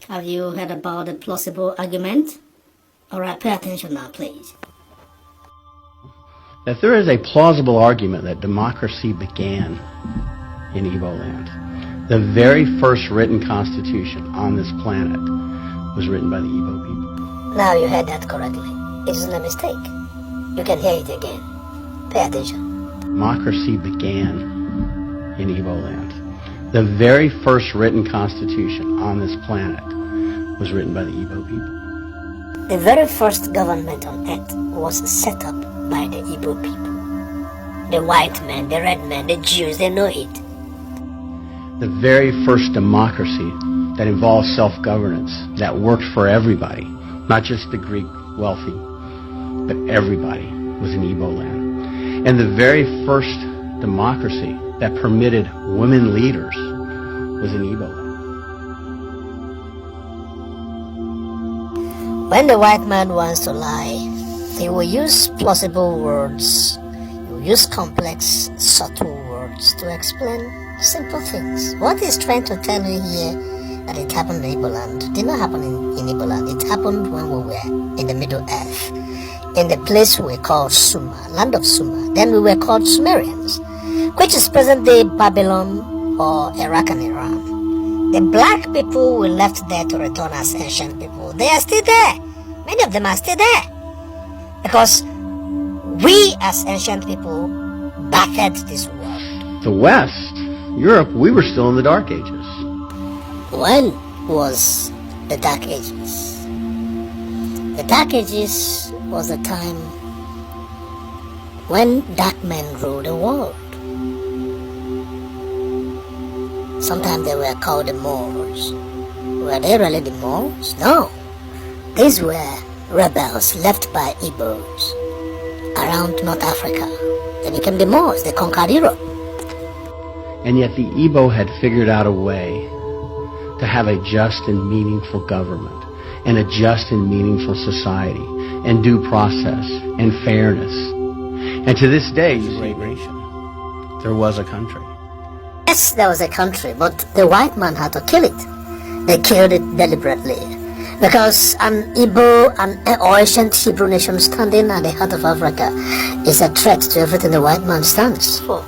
Have you heard about the plausible argument? Alright, pay attention now, please. That there is a plausible argument that democracy began in Igboland. The very first written constitution on this planet was written by the Igbo people. Now you heard that correctly. It isn't a mistake. You can hear it again. Pay attention. Democracy began in Igboland. The very first written constitution on this planet was written by the Igbo people. The very first government on earth was set up by the Igbo people. The white men, the red men, the Jews, they know it. The very first democracy that involved self-governance, that worked for everybody, not just the Greek wealthy, but everybody, was in Igboland. And the very first democracy that permitted women leaders was in Igboland. When the white man wants to lie, he will use plausible words, he will use complex, subtle words to explain simple things. What he's trying to tell you here, that it happened in Igboland, did not happen in Igboland. It happened when we were in the Middle Earth, in the place we call Sumer, land of Sumer. Then we were called Sumerians, which is present-day Babylon or Iraq and Iran. The black people we left there to return as ancient people, they are still there. Many of them are still there. Because we as ancient people battered this world. The West, Europe, we were still in the Dark Ages. When was the Dark Ages? The Dark Ages was a time when dark men ruled the world. Sometimes they were called the Moors. Were they really the Moors? No. These were rebels left by IBOS around North Africa. They became the Moors. They conquered Europe. And yet the Igbo had figured out a way to have a just and meaningful government, and a just and meaningful society, and due process, and fairness. And to this day, you see, there was a country. Yes, there was a country, but the white man had to kill it. They killed it deliberately. Because an Igbo or ancient Hebrew nation standing at the heart of Africa is a threat to everything the white man stands for.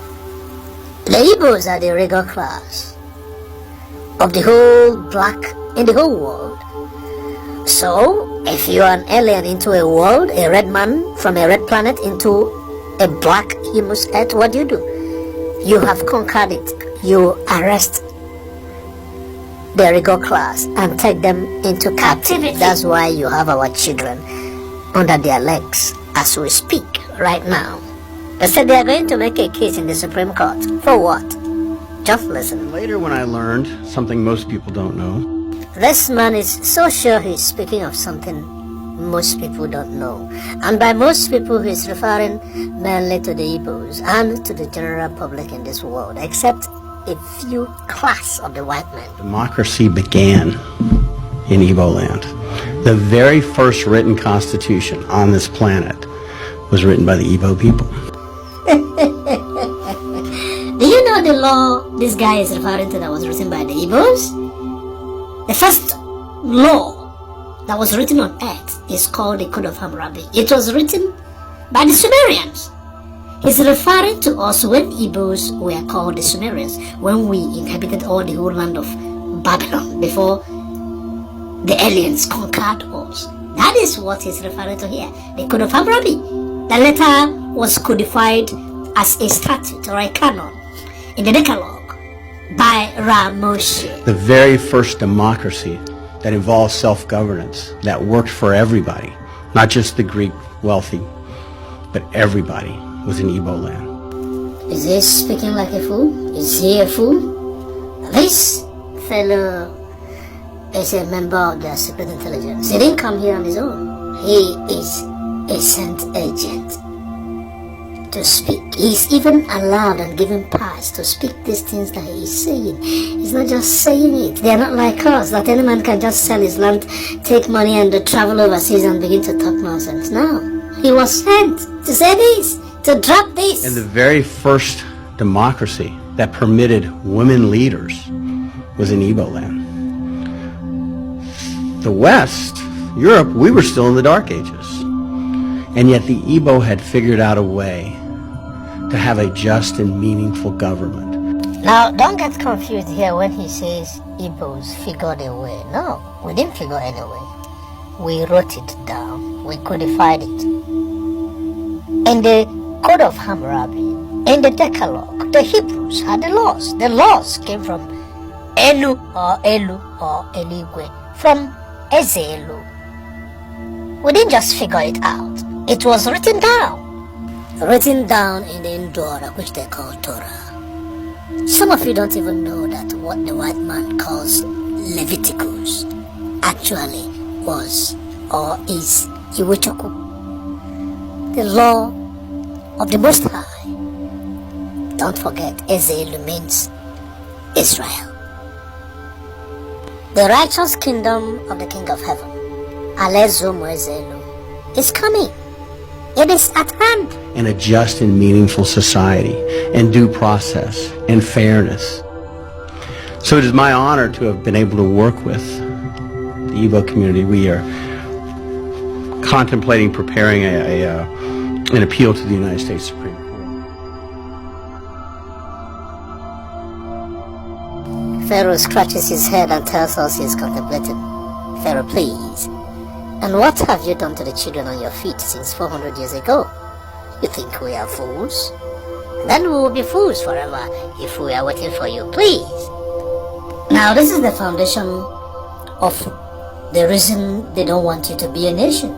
The Igbos are the regal class of the whole black in the whole world. So, if you are an alien into a world, a red man from a red planet into a black humus earth, what do? You have conquered it. You arrest the regal class and take them into captivity. That's why you have our children under their legs as we speak right now. They said they are going to make a case in the Supreme Court. For what? Just listen. Later when I learned something most people don't know. This man is so sure he's speaking of something most people don't know. And by most people he's referring mainly to the Igbos and to the general public in this world, except a few class of the white men. Democracy began in Igboland. The very first written constitution on this planet was written by the Igbo people. Do you know the law this guy is referring to that was written by the Igbos? The first law that was written on earth is called the Code of Hammurabi. It was written by the Sumerians. He's referring to us when Igbos were called the Sumerians, when we inhabited all the whole land of Babylon before the aliens conquered us. That is what he's referring to here, the Code of Hammurabi. The letter was codified as a statute or a canon in the Decalogue by Ramoshe. The very first democracy that involved self-governance, that worked for everybody, not just the Greek wealthy, but everybody, was in Igboland. Is he speaking like a fool? Is he a fool? This fellow is a member of the secret intelligence. He didn't come here on his own. He is a sent agent to speak. He's even allowed and given pass to speak these things that he is saying. He's not just saying it. They are not like us, that any man can just sell his land, take money and travel overseas and begin to talk nonsense. No. He was sent to say this, to drop this. And the very first democracy that permitted women leaders was in Igboland. the West, Europe, we were still in the Dark Ages. And yet the Igbo had figured out a way to have a just and meaningful government. Now, don't get confused here when he says Igbos figured a way. No, we didn't figure any way. We wrote it down. We codified it. In the Code of Hammurabi, in the Decalogue, the Hebrews had the laws. The laws came from Elu or Eligwe, from Ezelu. We didn't just figure it out. It was written down. Written down in the Indora, which they call Torah. Some of you don't even know that what the white man calls Leviticus actually was or is Iwochoku, the law of the Most High. Don't forget, Ezelu means Israel. The righteous kingdom of the King of Heaven, Alezumu Ezelu, is coming. It is at hand. In a just and meaningful society, and due process, and fairness. So it is my honor to have been able to work with the Igbo community. We are contemplating preparing an appeal to the United States Supreme Court. Pharaoh scratches his head and tells us he's contemplating. Pharaoh, please. And what have you done to the children on your feet since 400 years ago? You think we are fools? Then we will be fools forever if we are waiting for you, please. Now this is the foundation of the reason they don't want you to be a nation.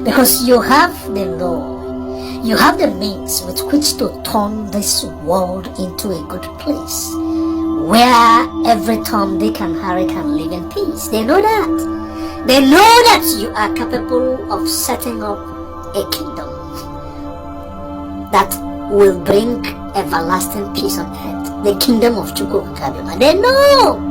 Because you have the law, you have the means with which to turn this world into a good place, where every Tom, Dick and Harry can live in peace. They know that. They know that you are capable of setting up a kingdom that will bring everlasting peace on earth, the kingdom of Chukwu Kabima. They know.